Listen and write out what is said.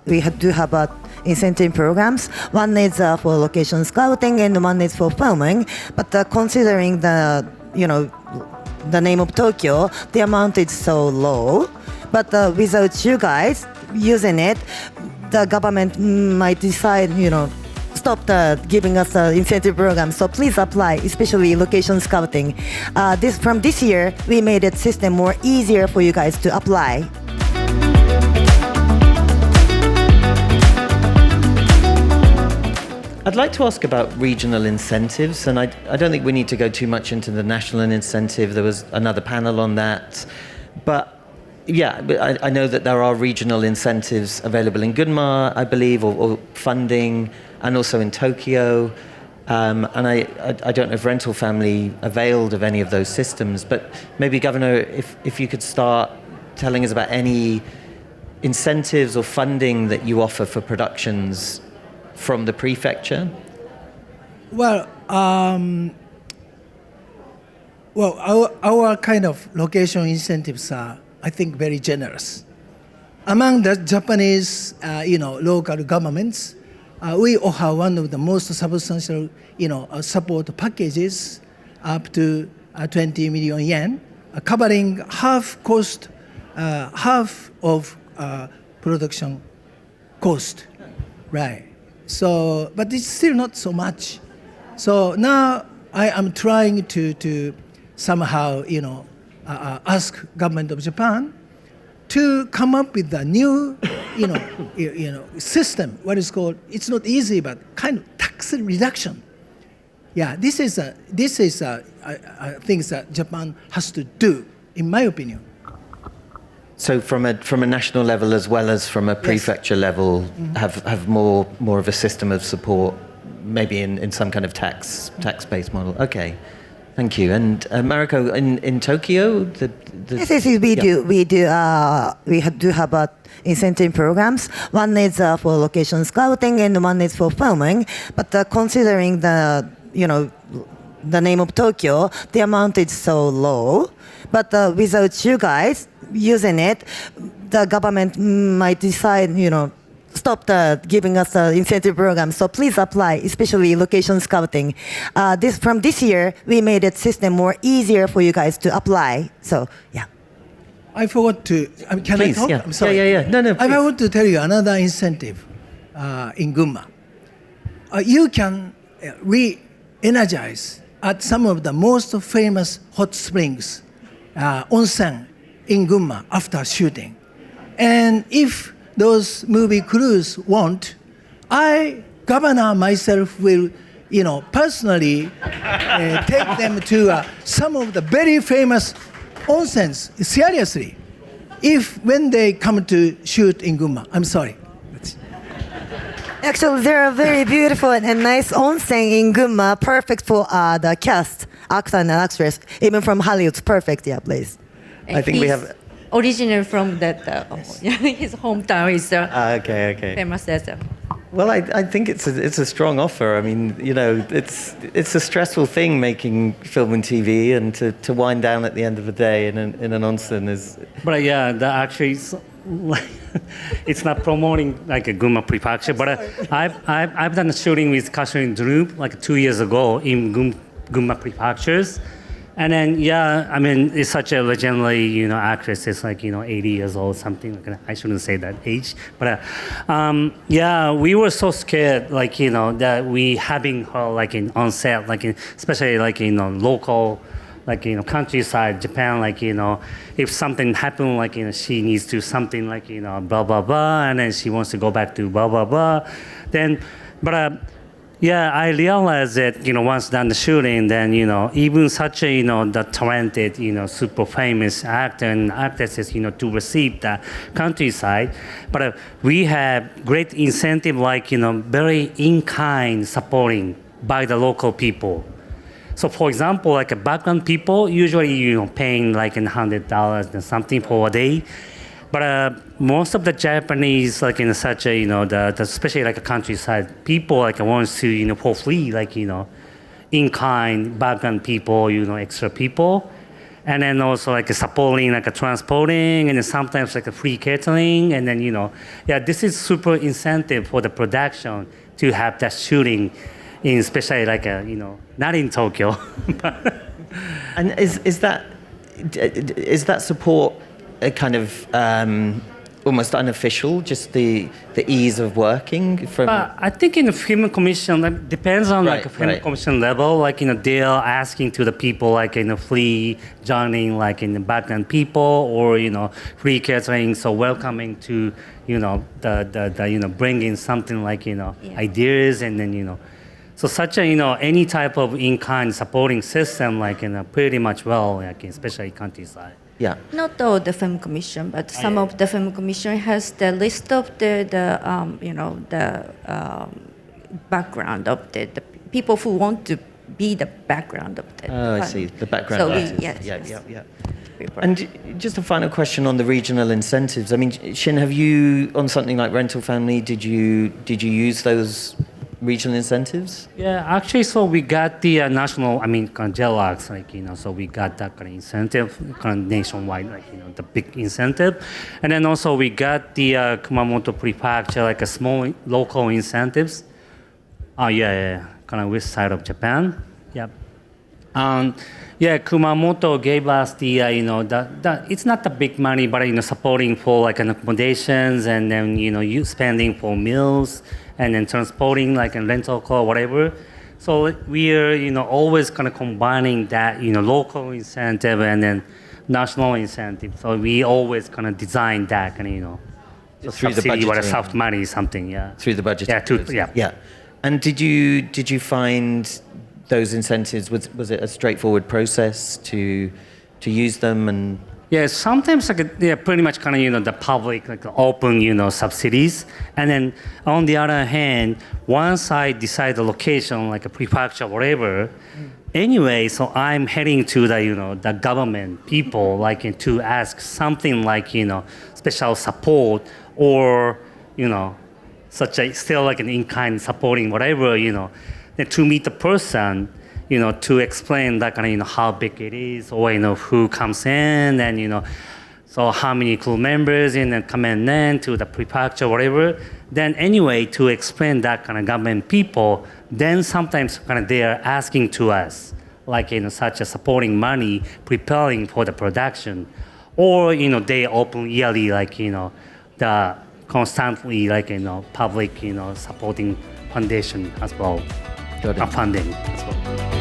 do have incentive programs. One is for location scouting and one is for filming. But considering the name of Tokyo, the amount is so low. But without you guys using it, the government might decide, stop giving us incentive programs. So please apply, especially location scouting. From this year, we made the system more easier for you guys to apply. I'd like to ask about regional incentives, and I don't think we need to go too much into the national incentive. There was another panel on that. But I know that there are regional incentives available in Gunma, I believe, or funding, and also in Tokyo. And I don't know if Rental Family availed of any of those systems, but maybe, Governor, if you could start telling us about any incentives or funding that you offer for productions from the prefecture? Well, our kind of location incentives are, I think, very generous. Among the Japanese, local governments, we offer one of the most substantial, support packages up to 20 million yen, covering half of production cost, right? So, but it's still not so much. So now I am trying to somehow, ask government of Japan to come up with a new, system. What is called? It's not easy, but kind of tax reduction. Yeah, this is things that Japan has to do, in my opinion. So from a national level as well as from a prefecture level, have more of a system of support, maybe in some kind of tax-based model. Okay, thank you. And Mariko, in Tokyo, Yes, we do. We do have incentive programs. One is for location scouting and one is for filming. But considering the name of Tokyo, the amount is so low. But without you guys using it, the government might decide, stop giving us incentive programs. So please apply, especially location scouting. From this year, we made the system more easier for you guys to apply. So, yeah. I forgot to, can please, I talk? Yeah. I'm sorry. Yeah. No, I want to tell you another incentive in Gunma. You can re-energize at some of the most famous hot springs, onsen, in Gunma after shooting. And if those movie crews want, governor myself will, personally take them to some of the very famous onsens, seriously, when they come to shoot in Gunma. I'm sorry. Actually, there are very beautiful and nice onsen in Gunma, perfect for the cast, actor and actress, even from Hollywood. Perfect, yeah, please. I think we have original from that. His hometown is okay. famous as Well, I think it's a strong offer. I mean, it's a stressful thing making film and TV, and to wind down at the end of the day in an onsen is. But actually, it's not promoting like a Gunma prefecture. But I've done a shooting with Kashurin Group like 2 years ago in Gunma prefectures. And then, it's such a legendary, actress. It's like, 80 years old, something like that. I shouldn't say that age. But, we were so scared, that we having her, on set, especially, local, countryside, Japan, if something happened, she needs to something, blah, blah, blah, and then she wants to go back to blah, blah, blah. I realized that, once done the shooting, then, even such a, the talented, super famous actor and actresses, to receive the countryside. But we have great incentive, very in-kind supporting by the local people. So, for example, a background people, usually, paying $100 and something for a day. But most of the Japanese, in such a, especially a countryside, people wants to, for free, in kind, background people, extra people. and then also like supporting like a transporting, and then sometimes like a free catering, and then this is super incentive for the production to have that shooting, in especially like not in Tokyo. And is that support a kind of almost unofficial, just the ease of working from? I think in the film commission, that depends on like a film commission level. Like they are asking to the people like free joining, like in the background people, or free catering, so welcoming to the bringing something like ideas, and then so such a any type of in-kind supporting system like pretty much well, like especially countryside. Yeah. Not all the film commission, but some of the film commission has the list of the background of the people who want to be the background of the. Oh, I see. The background. So artists. yes. And just a final question on the regional incentives. I mean, Shin, have you, on something like Rental Family, did you use those regional incentives? Yeah, actually, so we got the national, kind of JELAX, like, so we got that kind of incentive, kind of nationwide, like, the big incentive. And then also we got the Kumamoto Prefecture, like a small local incentives. Kind of west side of Japan. Yep. Kumamoto gave us the, it's not the big money, but, supporting for like an accommodations, and then, you spending for meals, and then transporting like a rental car, whatever. So we are, always kind of combining that, local incentive and then national incentive. So we always kind of design that kind of, so through the budget, or soft money, something, yeah. Through the budget. Yeah. And did you find those incentives, was it a straightforward process to use them? And yeah, sometimes like pretty much kind of the public like open subsidies, and then on the other hand, once I decide the location like a prefecture whatever, anyway, so I'm heading to the the government people like to ask something like special support, or such a still like an in-kind supporting whatever then to meet the person. To explain that kind of how big it is, or who comes in, and so how many crew members come in then to the prefecture, whatever. Then anyway, to explain that kind of government people, then sometimes kind of they are asking to us, like such a supporting money, preparing for the production, or they open yearly like the constantly like public supporting foundation as well, funding as well.